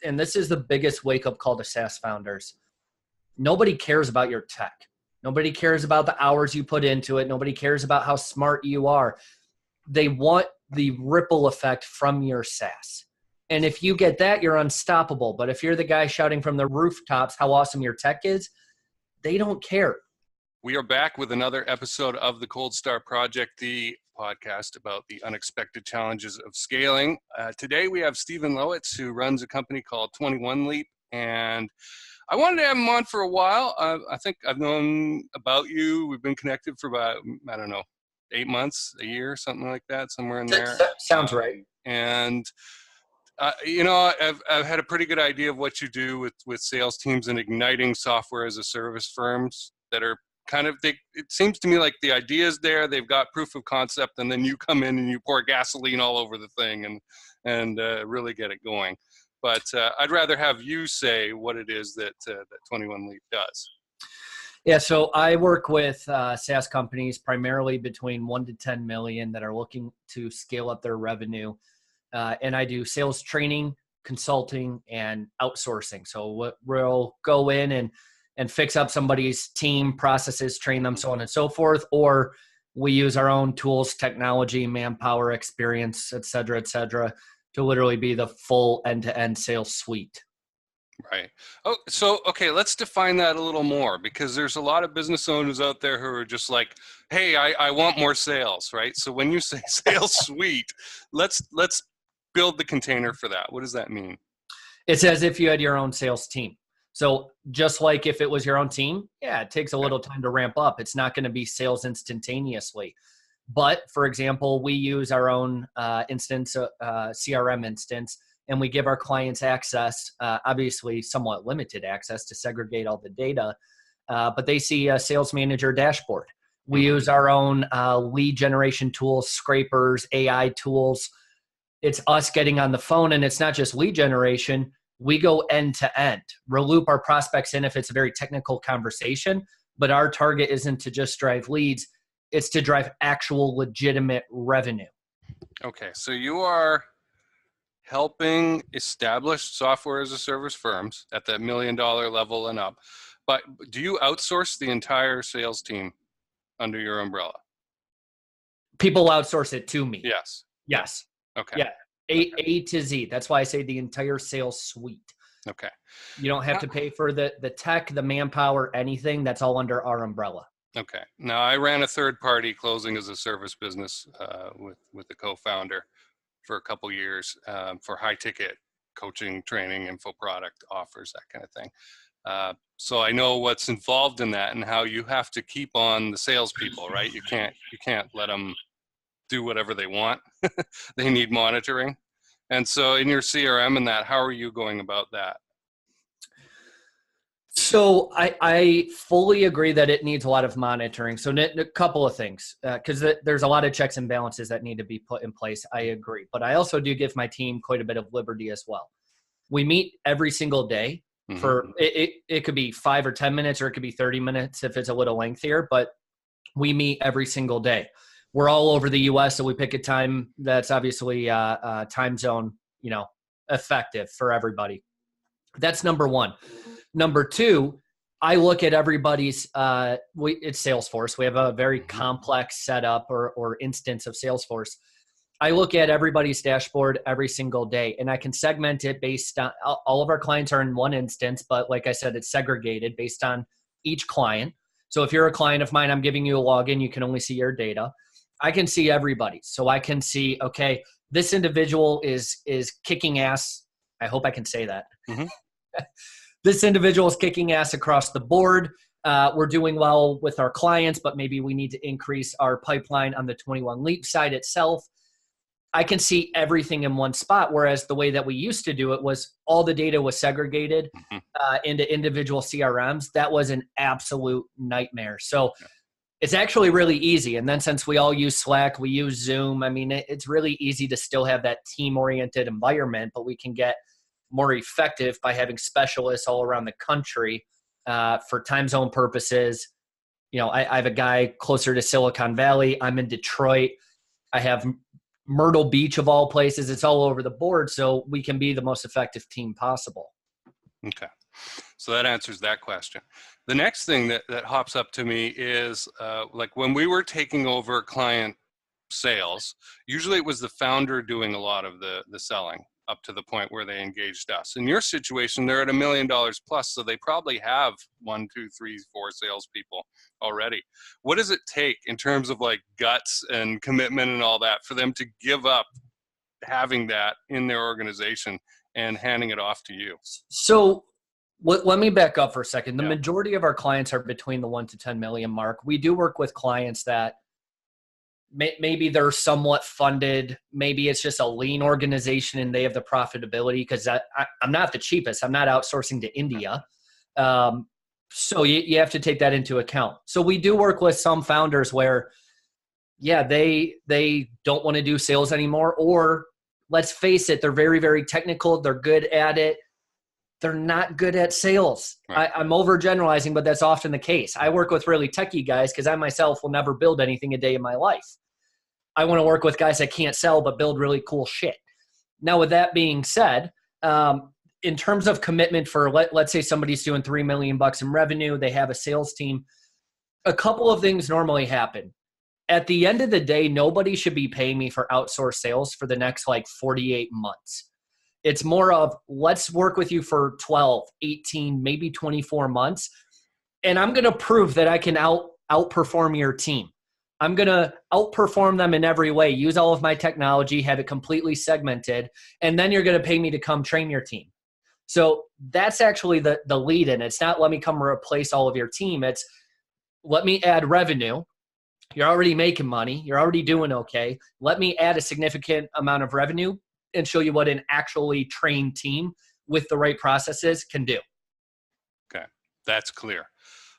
and this is the biggest wake-up call to SaaS founders. Nobody cares about your tech. Nobody cares about the hours you put into it. Nobody cares about how smart you are. They want the ripple effect from your SaaS. And if you get that, you're unstoppable. But if you're the guy shouting from the rooftops how awesome your tech is, they don't care. We are back with another episode of the Cold Start Project, the podcast about the unexpected challenges of scaling. Today we have Stephen Lowisz, who runs a company called 21 Leap. And I wanted to have him on for a while. I think I've known about you. We've been connected for about, 8 months, a year, something like that, somewhere in there. Sounds right. And I've had a pretty good idea of what you do with sales teams and igniting software as a service firms that are it seems to me like the idea is there, they've got proof of concept, and then you come in and you pour gasoline all over the thing and really get it going. But I'd rather have you say what it is that 21 Leap does. Yeah, so I work with SaaS companies primarily between 1 to 10 million that are looking to scale up their revenue. And I do sales training, consulting, and outsourcing. So we'll go in and fix up somebody's team, processes, train them, so on and so forth. Or we use our own tools, technology, manpower, experience, et cetera, to literally be the full end-to-end sales suite. Right. Oh, so, okay, let's define that a little more, because there's a lot of business owners out there who are just like, hey, I want more sales, right? So when you say sales suite, let's build the container for that. What does that mean? It's as if you had your own sales team. So just like if it was your own team, yeah, it takes a little time to ramp up. It's not going to be sales instantaneously. But for example, we use our own CRM instance, and we give our clients access, obviously somewhat limited access to segregate all the data, but they see a sales manager dashboard. We use our own lead generation tools, scrapers, AI tools. It's us getting on the phone, and it's not just lead generation. We go end to end. We'll loop our prospects in if it's a very technical conversation, but our target isn't to just drive leads. It's to drive actual legitimate revenue. Okay, so you are helping established software as a service firms at that $1 million level and up. But do you outsource the entire sales team under your umbrella? People outsource it to me. Yes. Yes. Okay. Yeah. A to Z. That's why I say the entire sales suite. Okay. You don't have to pay for the tech, the manpower, anything. That's all under our umbrella. Okay. Now, I ran a third-party closing as a service business with the co-founder for a couple years for high-ticket coaching, training, info product offers, that kind of thing. So I know what's involved in that and how you have to keep on the salespeople, right? You can't let them do whatever they want. They need monitoring. And so in your CRM and that, how are you going about that? So I fully agree that it needs a lot of monitoring. So a couple of things, because there's a lot of checks and balances that need to be put in place. I agree. But I also do give my team quite a bit of liberty as well. We meet every single day for it could be 5 or 10 minutes, or it could be 30 minutes if it's a little lengthier, but we meet every single day. We're all over the US, so we pick a time that's obviously time zone, effective for everybody. That's number one. Number two, I look at everybody's, it's Salesforce. We have a very complex setup or instance of Salesforce. I look at everybody's dashboard every single day, and I can segment it based on, all of our clients are in one instance, but like I said, it's segregated based on each client. So if you're a client of mine, I'm giving you a login, you can only see your data. I can see everybody. So I can see, okay, this individual is kicking ass. I hope I can say that. This individual is kicking ass across the board. We're doing well with our clients, but maybe we need to increase our pipeline on the 21 Leap side itself. I can see everything in one spot, whereas the way that we used to do it was all the data was segregated into individual CRMs. That was an absolute nightmare. So it's actually really easy. And then since we all use Slack, we use Zoom, I mean, it's really easy to still have that team-oriented environment, but we can get more effective by having specialists all around the country for time zone purposes. I have a guy closer to Silicon Valley. I'm in Detroit. I have Myrtle Beach of all places. It's all over the board, so we can be the most effective team possible. Okay. So that answers that question. The next thing that hops up to me is like when we were taking over client sales, usually it was the founder doing a lot of the selling up to the point where they engaged us. In your situation, they're at $1 million plus, so they probably have 1, 2, 3, 4 salespeople already. What does it take in terms of like guts and commitment and all that for them to give up having that in their organization and handing it off to you? So let me back up for a second. The Yeah. majority of our clients are between the 1 to 10 million mark. We do work with clients that maybe they're somewhat funded. Maybe it's just a lean organization and they have the profitability, because I'm not the cheapest. I'm not outsourcing to India. So you have to take that into account. So we do work with some founders where, yeah, they don't want to do sales anymore, or let's face it, they're very, very technical. They're good at it. They're not good at sales. Right. I'm overgeneralizing, but that's often the case. I work with really techie guys because I myself will never build anything a day in my life. I want to work with guys that can't sell but build really cool shit. Now, with that being said, in terms of commitment for, let's say somebody's doing $3 million in revenue, they have a sales team, a couple of things normally happen. At the end of the day, nobody should be paying me for outsourced sales for the next 48 months. It's more of, let's work with you for 12, 18, maybe 24 months. And I'm going to prove that I can outperform your team. I'm going to outperform them in every way, use all of my technology, have it completely segmented. And then you're going to pay me to come train your team. So that's actually the lead in. It's not let me come replace all of your team. It's let me add revenue. You're already making money. You're already doing okay. Let me add a significant amount of revenue and show you what an actually trained team with the right processes can do. Okay, that's clear.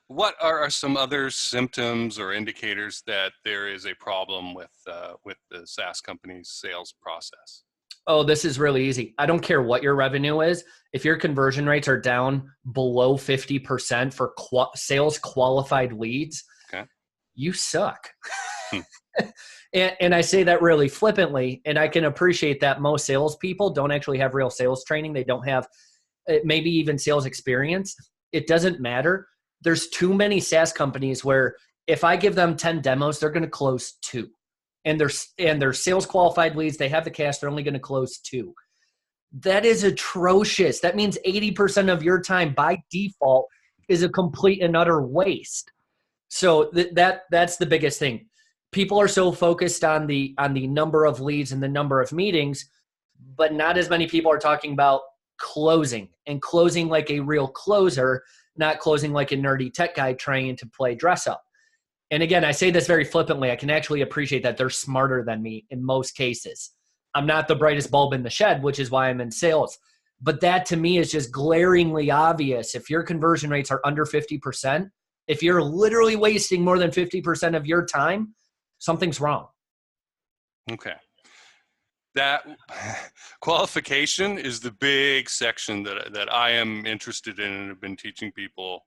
What are some other symptoms or indicators that there is a problem with the SaaS company's sales process? Oh, this is really easy. I don't care what your revenue is. If your conversion rates are down below 50% for sales qualified leads, okay, you suck. And I say that really flippantly, and I can appreciate that most salespeople don't actually have real sales training. They don't have maybe even sales experience. It doesn't matter. There's too many SaaS companies where if I give them 10 demos, they're going to close 2. And they're sales qualified leads. They have the cash. They're only going to close 2. That is atrocious. That means 80% of your time by default is a complete and utter waste. So that's the biggest thing. People are so focused on the number of leads and the number of meetings, but not as many people are talking about closing and closing like a real closer, not closing like a nerdy tech guy trying to play dress up. And again, I say this very flippantly. I can actually appreciate that they're smarter than me in most cases. I'm not the brightest bulb in the shed, which is why I'm in sales. But that to me is just glaringly obvious. If your conversion rates are under 50%, if you're literally wasting more than 50% of your time, something's wrong. Okay. That qualification is the big section that I am interested in and have been teaching people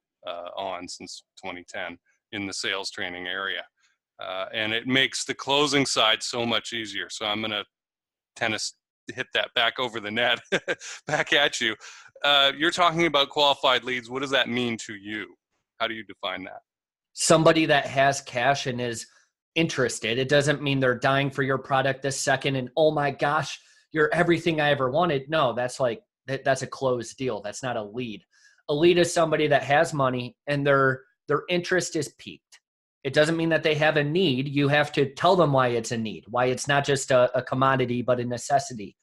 on since 2010 in the sales training area. And it makes the closing side so much easier. So I'm going to tennis hit that back over the net, back at you. You're talking about qualified leads. What does that mean to you? How do you define that? Somebody that has cash and is interested. It doesn't mean they're dying for your product this second and, oh my gosh, you're everything I ever wanted. No, that's a closed deal. That's not a lead. A lead is somebody that has money and their interest is piqued. It doesn't mean that they have a need. You have to tell them why it's a need, why it's not just a commodity, but a necessity.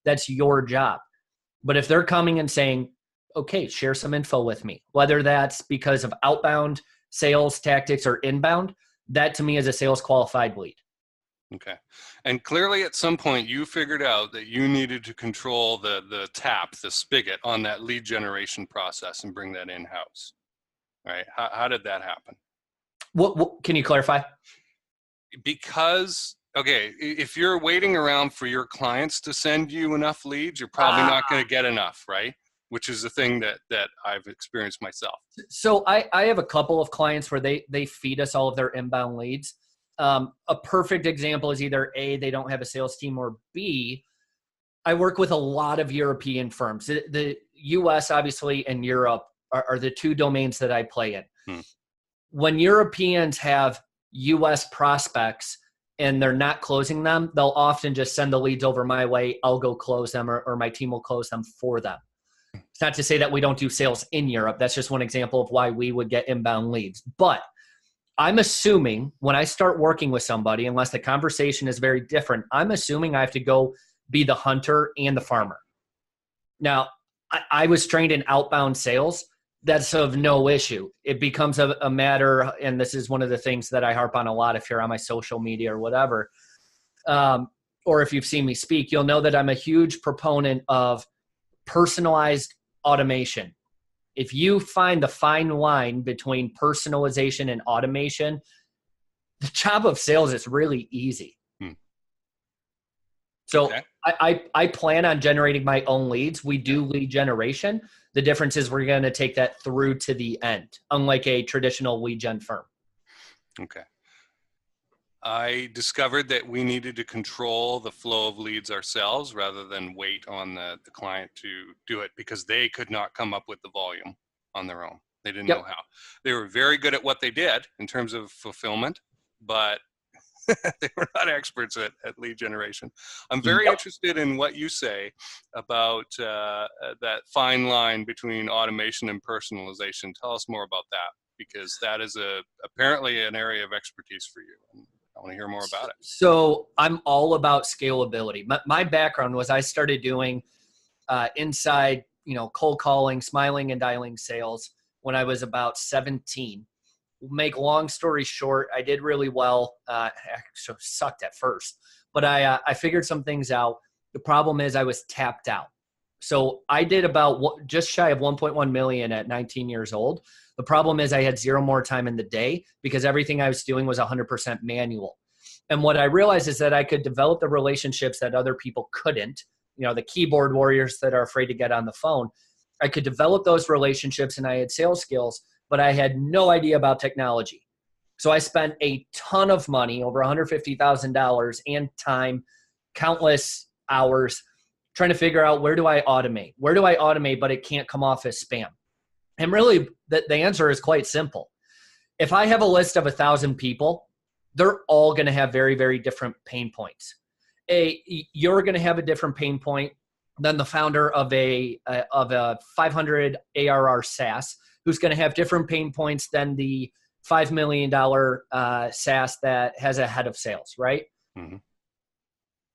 That's your job. But if they're coming and saying, okay, share some info with me, whether that's because of outbound sales tactics or inbound, that to me is a sales qualified lead. Okay. And clearly at some point you figured out that you needed to control the tap, the spigot on that lead generation process and bring that in-house. Right? How did that happen? What can you clarify? Because, okay, if you're waiting around for your clients to send you enough leads, you're probably not going to get enough, right? Which is the thing that I've experienced myself. So I have a couple of clients where they feed us all of their inbound leads. A perfect example is either A, they don't have a sales team, or B, I work with a lot of European firms. The US, obviously, and Europe are the two domains that I play in. When Europeans have US prospects and they're not closing them, they'll often just send the leads over my way. I'll go close them, or my team will close them for them. It's not to say that we don't do sales in Europe. That's just one example of why we would get inbound leads. But I'm assuming when I start working with somebody, unless the conversation is very different, I'm assuming I have to go be the hunter and the farmer. Now, I was trained in outbound sales. That's of no issue. It becomes a matter, and this is one of the things that I harp on a lot if you're on my social media or whatever, or if you've seen me speak, you'll know that I'm a huge proponent of personalized automation. If you find the fine line between personalization and automation, the job of sales is really easy. So Okay. I plan on generating my own leads. We do lead generation. The difference is we're going to take that through to the end, unlike a traditional lead gen firm. Okay. I discovered that we needed to control the flow of leads ourselves rather than wait on the client to do it, because they could not come up with the volume on their own. They didn't know how. They were very good at what they did in terms of fulfillment, but they were not experts at lead generation. I'm very interested in what you say about that fine line between automation and personalization. Tell us more about that, because that is apparently an area of expertise for you. And I want to hear more about it. So I'm all about scalability. My background was I started doing inside, cold calling, smiling and dialing sales when I was about 17. Make long story short, I did really well. Actually sucked at first, but I figured some things out. The problem is I was tapped out. So I did about just shy of 1.1 million at 19 years old. The problem is I had zero more time in the day because everything I was doing was 100% manual. And what I realized is that I could develop the relationships that other people couldn't, the keyboard warriors that are afraid to get on the phone. I could develop those relationships and I had sales skills, but I had no idea about technology. So I spent a ton of money, over $150,000, and time, countless hours, trying to figure out where do I automate? Where do I automate, but it can't come off as spam? And really, the answer is quite simple. If I have a list of 1,000 people, they're all going to have very, very different pain points. You're going to have a different pain point than the founder of a 500 ARR SaaS, who's going to have different pain points than the $5 million SaaS that has a head of sales, right? Mm-hmm.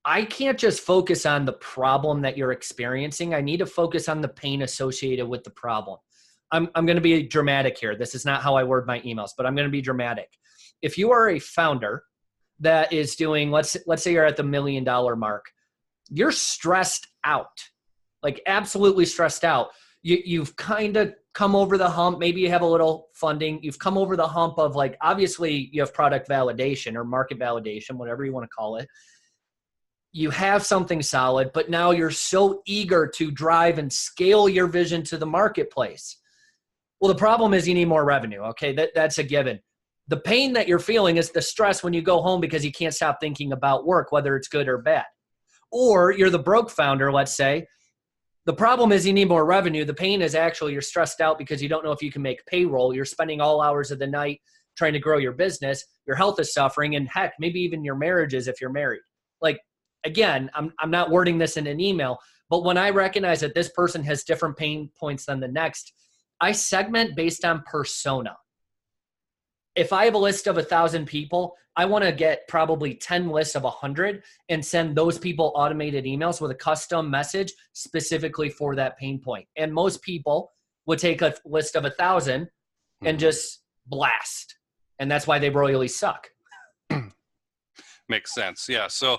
I can't just focus on the problem that you're experiencing. I need to focus on the pain associated with the problem. I'm going to be dramatic here. This is not how I word my emails, but I'm going to be dramatic. If you are a founder that is doing, let's say you're at the $1 million mark, you're stressed out, like absolutely stressed out. You've kind of come over the hump. Maybe you have a little funding. You've come over the hump of, like, obviously you have product validation or market validation, whatever you want to call it. You have something solid, but now you're so eager to drive and scale your vision to the marketplace. Well, the problem is you need more revenue. Okay, that's a given. The pain that you're feeling is the stress when you go home because you can't stop thinking about work, whether it's good or bad. Or you're the broke founder, let's say. The problem is you need more revenue. The pain is actually you're stressed out because you don't know if you can make payroll. You're spending all hours of the night trying to grow your business. Your health is suffering, and heck, maybe even your marriage is if you're married. Like, again, I'm not wording this in an email, but when I recognize that this person has different pain points than the next, I segment based on persona. If I have a list of 1,000 people, I want to get probably 10 lists of 100 and send those people automated emails with a custom message specifically for that pain point. And most people would take a list of 1,000 and just blast. And that's why they royally suck. Makes sense. Yeah. So,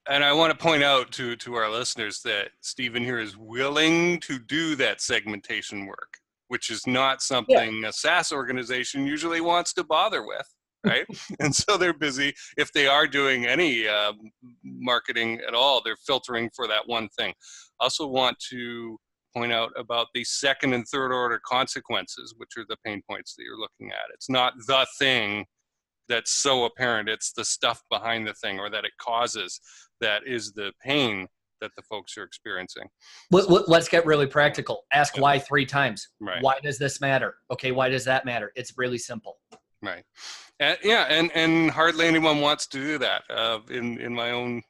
and I want to point out to our listeners that Stephen here is willing to do that segmentation work, which is not something a SaaS organization usually wants to bother with, right? And so they're busy. If they are doing any marketing at all, they're filtering for that one thing. I also want to point out about the second and third order consequences, which are the pain points that you're looking at. It's not the thing that's so apparent. It's the stuff behind the thing, or that it causes, that is the pain that the folks are experiencing. Let's get really practical. Ask Yeah. why 3 times. Right. Why does this matter? Okay, why does that matter? It's really simple. Right. And hardly anyone wants to do that. In my own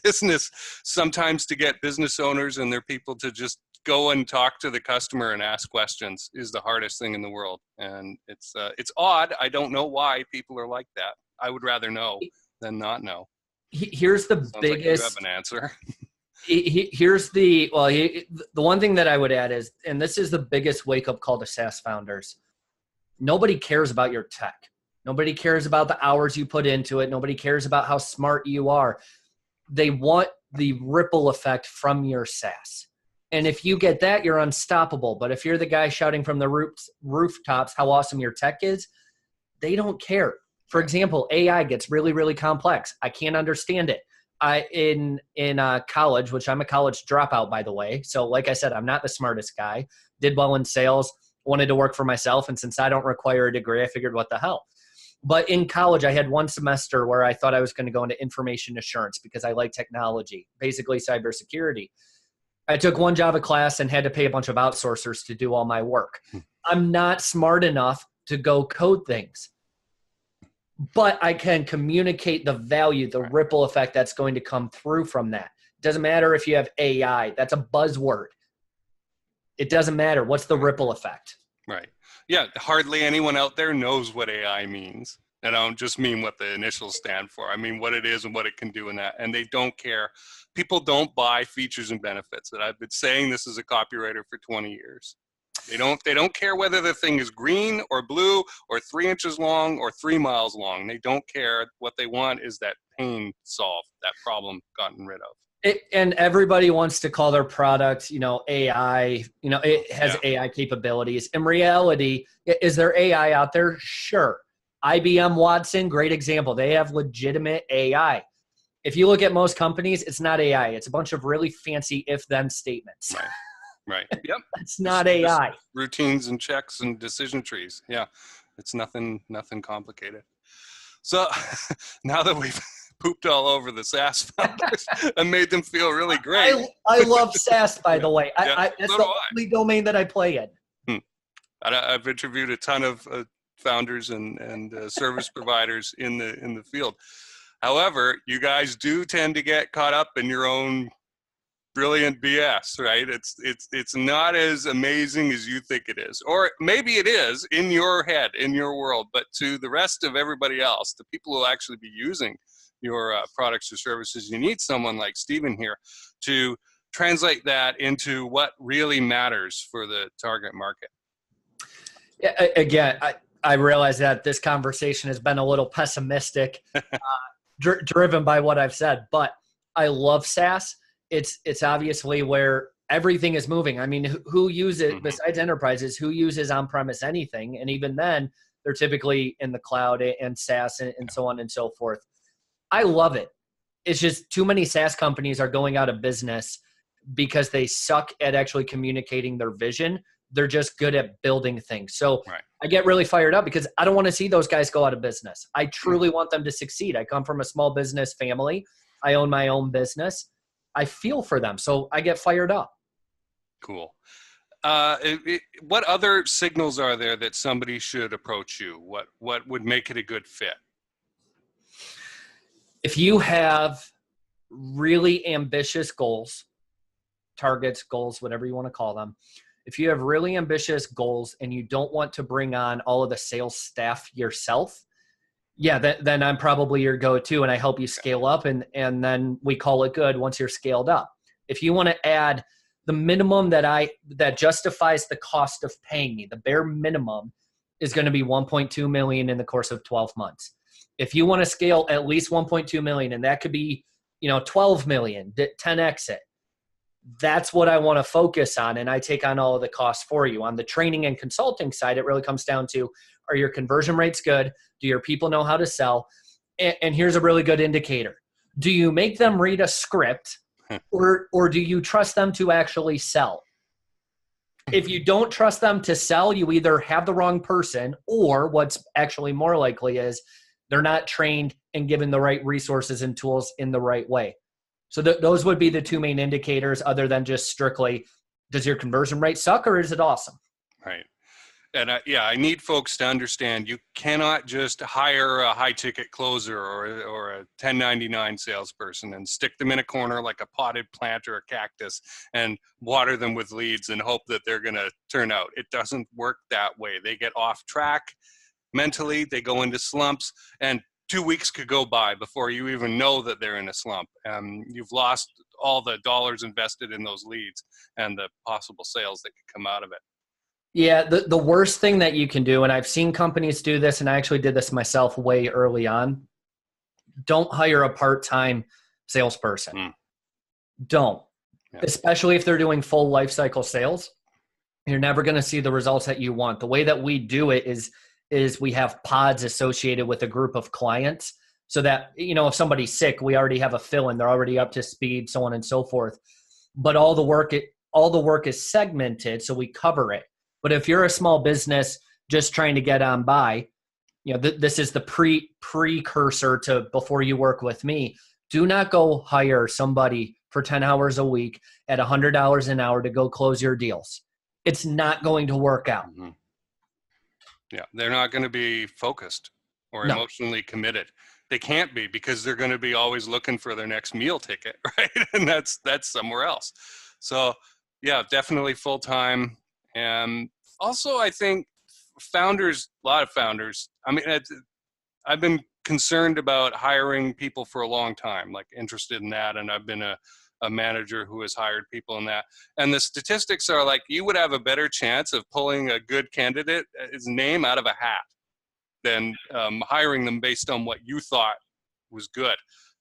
business, sometimes to get business owners and their people to just go and talk to the customer and ask questions is the hardest thing in the world. And it's odd. I don't know why people are like that. I would rather know than not know. Here's the Sounds biggest. Like you have an answer. Here's the one thing that I would add is, and this is the biggest wake up call to SaaS founders. Nobody cares about your tech. Nobody cares about the hours you put into it. Nobody cares about how smart you are. They want the ripple effect from your SaaS. And if you get that, you're unstoppable. But if you're the guy shouting from the rooftops how awesome your tech is, they don't care. For example, AI gets really, really complex. I can't understand it. In college, which I'm a college dropout, by the way. So like I said, I'm not the smartest guy. Did well in sales, wanted to work for myself. And since I don't require a degree, I figured what the hell. But in college, I had one semester where I thought I was going to go into information assurance because I like technology, basically cybersecurity. I took one Java class and had to pay a bunch of outsourcers to do all my work. I'm not smart enough to go code things, but I can communicate the value, the ripple effect that's going to come through from that. It doesn't matter if you have AI. That's a buzzword. It doesn't matter. What's the ripple effect? Right. Yeah, hardly anyone out there knows what AI means. And I don't just mean what the initials stand for. I mean what it is and what it can do in that. And they don't care. People don't buy features and benefits. And I've been saying this as a copywriter for 20 years. They don't care whether the thing is green or blue or 3 inches long or 3 miles long. They don't care. What they want is that pain solved, that problem gotten rid of. And everybody wants to call their product, AI, it has AI capabilities. In reality, is there AI out there? Sure. IBM Watson, great example. They have legitimate AI. If you look at most companies, it's not AI. It's a bunch of really fancy if-then statements. Right. Yep. It's not AI. Routines and checks and decision trees. Yeah. It's nothing complicated. So now that we've pooped all over the SaaS founders and made them feel really great. I love SaaS, by the way. Yeah, that's the only domain that I play in. I've interviewed a ton of founders and service providers in the field. However, you guys do tend to get caught up in your own brilliant BS, right? It's not as amazing as you think it is, or maybe it is in your head, in your world, but to the rest of everybody else, the people who will actually be using your products or services, you need someone like Stephen here to translate that into what really matters for the target market. Yeah, again, I realize that this conversation has been a little pessimistic, driven by what I've said, but I love SaaS. It's obviously where everything is moving. I mean, who uses it besides enterprises? Who uses on-premise anything? And even then, they're typically in the cloud and SaaS and so on and so forth. I love it. It's just too many SaaS companies are going out of business because they suck at actually communicating their vision. They're just good at building things. So I get really fired up because I don't want to see those guys go out of business. I truly want them to succeed. I come from a small business family. I own my own business. I feel for them. So I get fired up. Cool. What other signals are there that somebody should approach you? What would make it a good fit? If you have really ambitious goals, targets, goals, whatever you want to call them, if you have really ambitious goals and you don't want to bring on all of the sales staff yourself, then I'm probably your go-to, and I help you scale up, and then we call it good once you're scaled up. If you want to add the minimum that justifies the cost of paying me, the bare minimum is going to be 1.2 million in the course of 12 months. If you want to scale at least 1.2 million, and that could be 12 million, 10x it, that's what I want to focus on, and I take on all of the costs for you. On the training and consulting side, it really comes down to, are your conversion rates good? Do your people know how to sell? And here's a really good indicator. Do you make them read a script or do you trust them to actually sell? If you don't trust them to sell, you either have the wrong person, or what's actually more likely is they're not trained and given the right resources and tools in the right way. So those would be the two main indicators, other than just strictly, does your conversion rate suck or is it awesome? Right. And I need folks to understand you cannot just hire a high ticket closer or a 1099 salesperson and stick them in a corner like a potted plant or a cactus and water them with leads and hope that they're going to turn out. It doesn't work that way. They get off track mentally, they go into slumps, and 2 weeks could go by before you even know that they're in a slump. You've lost all the dollars invested in those leads and the possible sales that could come out of it. Yeah, the worst thing that you can do, and I've seen companies do this, and I actually did this myself way early on, don't hire a part-time salesperson. Don't. Yeah. Especially if they're doing full life cycle sales. You're never going to see the results that you want. The way that we do it is we have pods associated with a group of clients, so that, if somebody's sick, we already have a fill-in, they're already up to speed, so on and so forth. But all the work is segmented, so we cover it. But if you're a small business just trying to get on by, this is the precursor to before you work with me. Do not go hire somebody for 10 hours a week at $100 an hour to go close your deals. It's not going to work out. Mm-hmm. Yeah, they're not going to be focused or emotionally committed. They can't be, because they're going to be always looking for their next meal ticket, right? And that's somewhere else. So, yeah, definitely full-time. And also, I think a lot of founders, I've been concerned about hiring people for a long time, like interested in that. And I've been a manager who has hired people in that. And the statistics are like, you would have a better chance of pulling a good candidate, his name out of a hat, than hiring them based on what you thought was good.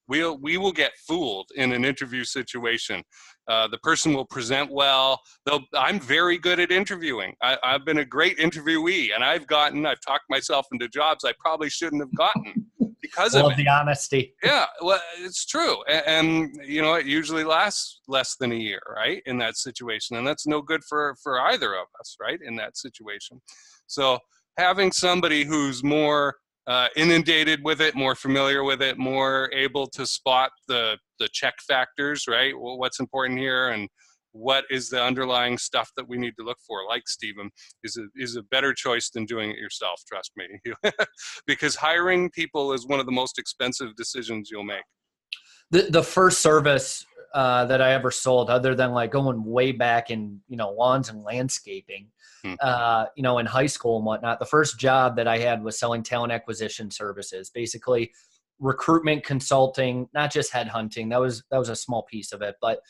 We will get fooled in an interview situation. The person will present well. I'm very good at interviewing. I've been a great interviewee, and I've talked myself into jobs I probably shouldn't have gotten because of it. Love the honesty. Yeah, well, it's true. And it usually lasts less than a year, right, in that situation. And that's no good for either of us, right, in that situation. So having somebody who's more inundated with it, more familiar with it, more able to spot the check factors, right? Well, what's important here and what is the underlying stuff that we need to look for, like Stephen, is a better choice than doing it yourself, trust me. Because hiring people is one of the most expensive decisions you'll make. The first service that I ever sold, other than like going way back in, lawns and landscaping, in high school and whatnot, the first job that I had was selling talent acquisition services, basically recruitment consulting, not just headhunting. That was a small piece of it, but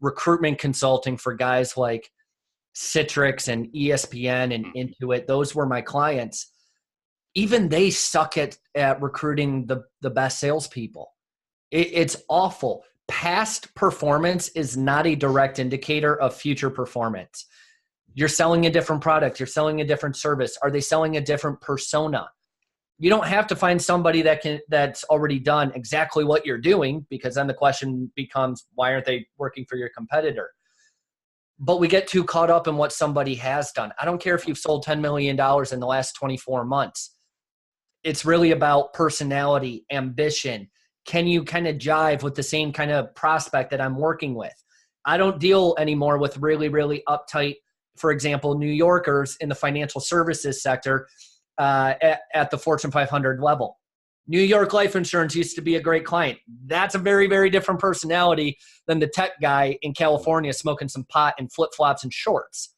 recruitment consulting for guys like Citrix and ESPN and Intuit. Those were my clients. Even they suck at recruiting the best salespeople. It's awful. Past performance is not a direct indicator of future performance. You're selling a different product. You're selling a different service. Are they selling a different persona? You don't have to find somebody that's already done exactly what you're doing, because then the question becomes, why aren't they working for your competitor? But we get too caught up in what somebody has done. I don't care if you've sold $10 million in the last 24 months. It's really about personality, ambition. Can you kind of jive with the same kind of prospect that I'm working with? I don't deal anymore with really, really uptight, for example, New Yorkers in the financial services sector at the Fortune 500 level. New York Life Insurance used to be a great client. That's a very, very different personality than the tech guy in California smoking some pot and flip-flops and shorts.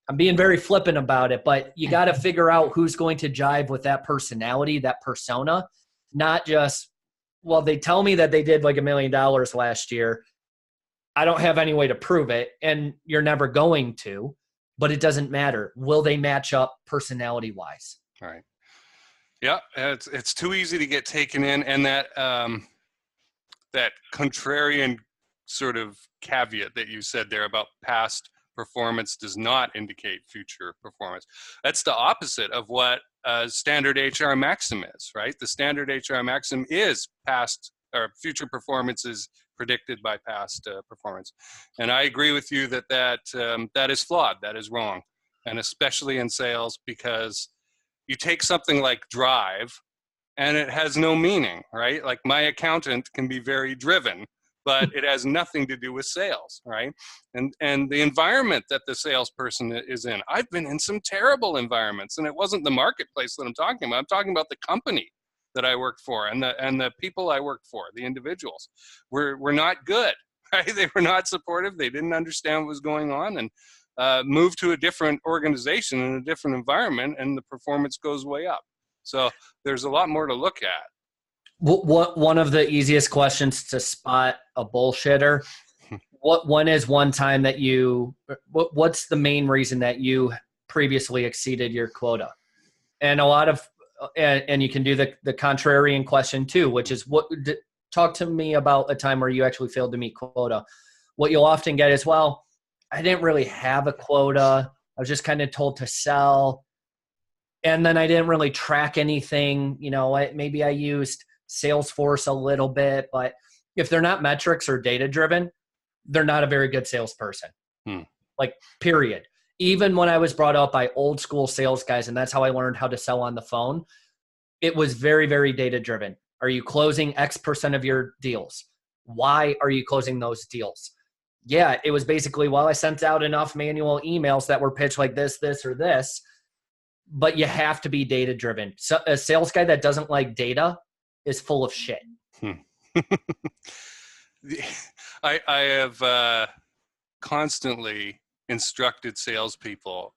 I'm being very flippant about it, but you got to figure out who's going to jive with that personality, that persona, not just, well, they tell me that they did like $1 million last year. I don't have any way to prove it, and you're never going to, but it doesn't matter. Will they match up personality-wise? All right. Yeah, it's too easy to get taken in, and that contrarian sort of caveat that you said there about past performance does not indicate future performance. That's the opposite of what standard HR maxim is, right? The standard HR maxim is past or future performance is predicted by past performance. And I agree with you that is flawed. That is wrong. And especially in sales, because you take something like drive and it has no meaning, right? Like my accountant can be very driven, but it has nothing to do with sales, right? And the environment that the salesperson is in. I've been in some terrible environments, and it wasn't the marketplace that I'm talking about. I'm talking about the company that I worked for and the people I worked for, the individuals were not good, right? They were not supportive. They didn't understand what was going on, and moved to a different organization and a different environment, and the performance goes way up. So there's a lot more to look at. What one of the easiest questions to spot a bullshitter? When is one time that what's the main reason that you previously exceeded your quota? And a lot of, and you can do the contrarian question too, which is talk to me about a time where you actually failed to meet quota. What you'll often get is, well, I didn't really have a quota. I was just kind of told to sell. And then I didn't really track anything. Maybe I used Salesforce a little bit, but if they're not metrics or data driven, they're not a very good salesperson. Like, period. Even when I was brought up by old school sales guys, and that's how I learned how to sell on the phone, it was very, very data driven. Are you closing X% of your deals? Why are you closing those deals? Yeah, it was basically, well, I sent out enough manual emails that were pitched like this, or this, but you have to be data driven. So a sales guy that doesn't like data is full of shit. I have constantly instructed salespeople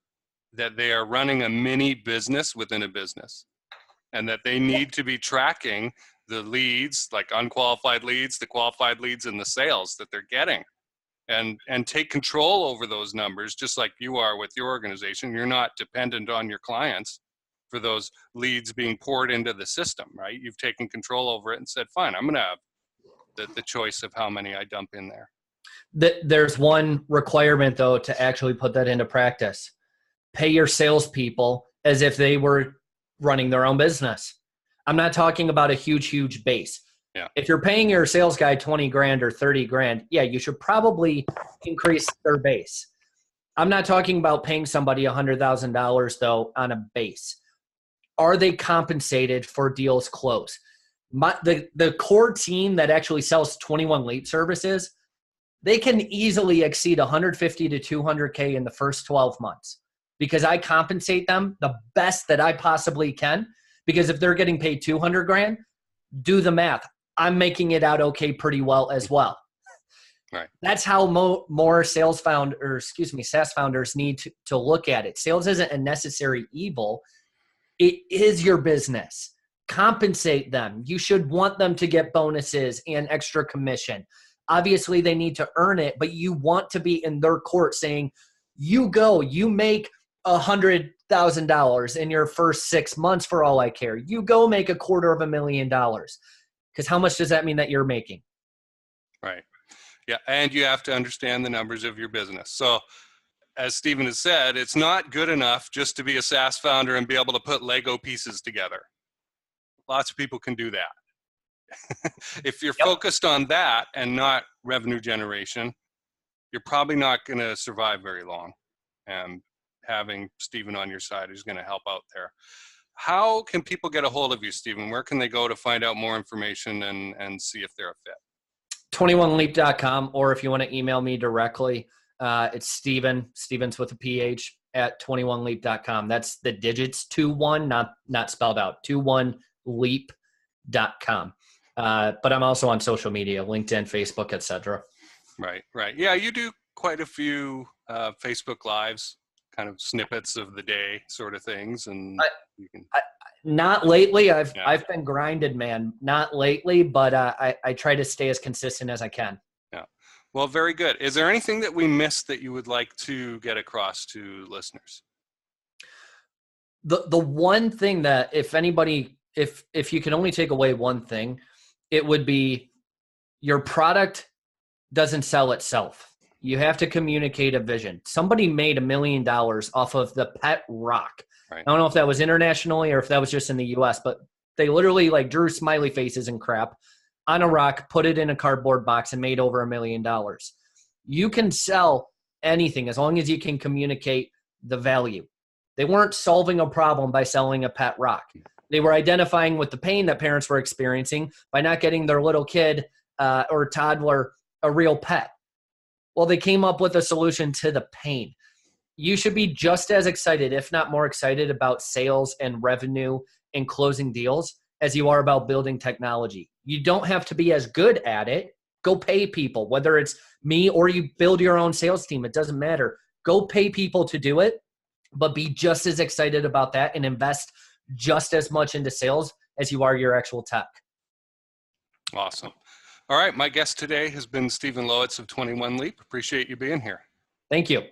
that they are running a mini business within a business, and that they need to be tracking the leads, like unqualified leads, the qualified leads, and the sales that they're getting, and take control over those numbers, just like you are with your organization. You're not dependent on your clients for those leads being poured into the system, right? You've taken control over it and said, fine, I'm going to have the choice of how many I dump in there. There's one requirement, though, to actually put that into practice. Pay your salespeople as if they were running their own business. I'm not talking about a huge base. Yeah. If you're paying your sales guy 20 grand or 30 grand, yeah, you should probably increase their base. I'm not talking about paying somebody $100,000 though on a base. Are they compensated for deals closed? The core team that actually sells 21 Leap services, they can easily exceed 150 to 200K in the first 12 months because I compensate them the best that I possibly can. Because if they're getting paid 200 grand, do the math. I'm making it out okay pretty well as well. Right. That's how more SaaS founders need to look at it. Sales isn't a necessary evil. It is your business. Compensate them. You should want them to get bonuses and extra commission. Obviously, they need to earn it, but you want to be in their court saying, you make $100,000 in your first 6 months for all I care. You go make $250,000. Because how much does that mean that you're making? Right. Yeah. And you have to understand the numbers of your business. So as Stephen has said, it's not good enough just to be a SaaS founder and be able to put Lego pieces together. Lots of people can do that. If you're focused on that and not revenue generation, you're probably not going to survive very long. And having Stephen on your side is going to help out there. How can people get a hold of you, Stephen? Where can they go to find out more information and see if they're a fit? 21leap.com, or if you want to email me directly, it's Stevens with a PH at 21leap.com. That's the digits 21, not spelled out, 21leap.com. But I'm also on social media, LinkedIn, Facebook, etc. Right. Yeah, you do quite a few Facebook Lives, kind of snippets of the day sort of things. And not lately. I've been grinded, man. Not lately, but I try to stay as consistent as I can. Yeah. Well, very good. Is there anything that we missed that you would like to get across to listeners? The one thing that if you can only take away one thing, it would be your product doesn't sell itself. You have to communicate a vision. Somebody made $1 million off of the pet rock. Right. I don't know if that was internationally or if that was just in the US, but they literally drew smiley faces and crap on a rock, put it in a cardboard box, and made over $1 million. You can sell anything as long as you can communicate the value. They weren't solving a problem by selling a pet rock. They were identifying with the pain that parents were experiencing by not getting their little kid or toddler a real pet. Well, they came up with a solution to the pain. You should be just as excited, if not more excited, about sales and revenue and closing deals as you are about building technology. You don't have to be as good at it. Go pay people, whether it's me or you build your own sales team. It doesn't matter. Go pay people to do it, but be just as excited about that and invest just as much into sales as you are your actual tech. Awesome. All right. My guest today has been Stephen Lowisz of 21 Leap. Appreciate you being here. Thank you.